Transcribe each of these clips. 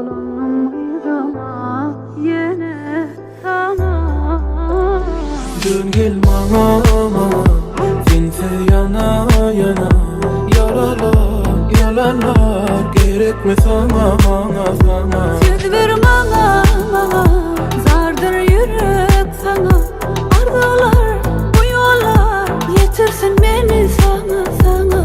Dolanmayacağım yine sana. Dön gel bana, sense yana yana. Yaralar gerekme sana, sana. Söz ver bana, zardır yürek sana. Arzular, bu yollar getirsin beni sana, sana.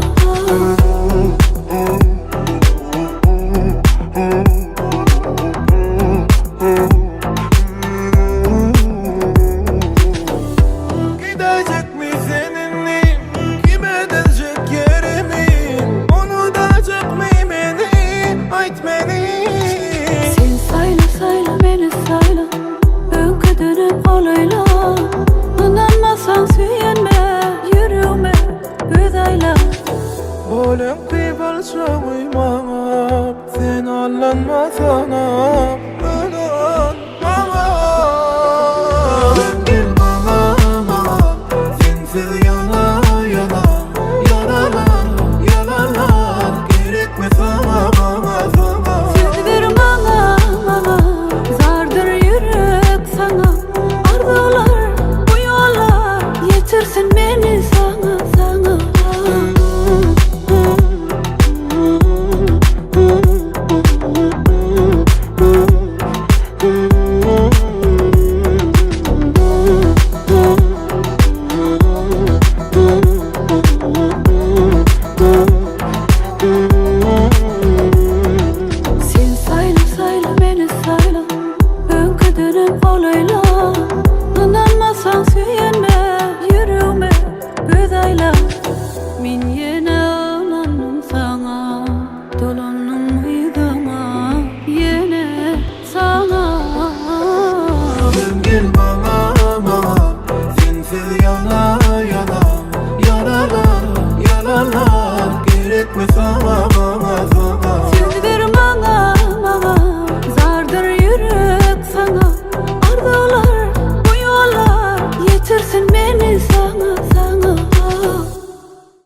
Gidecek mi seninleyim, kim edecek yerimi? Unutacak mı beni, ait beni? Sen sayla beni sayla, öykü dönem olayla. İnanmasan süyenme, yüreğime göz ayla. Bolem kıybalça uymam, sen allanma sana.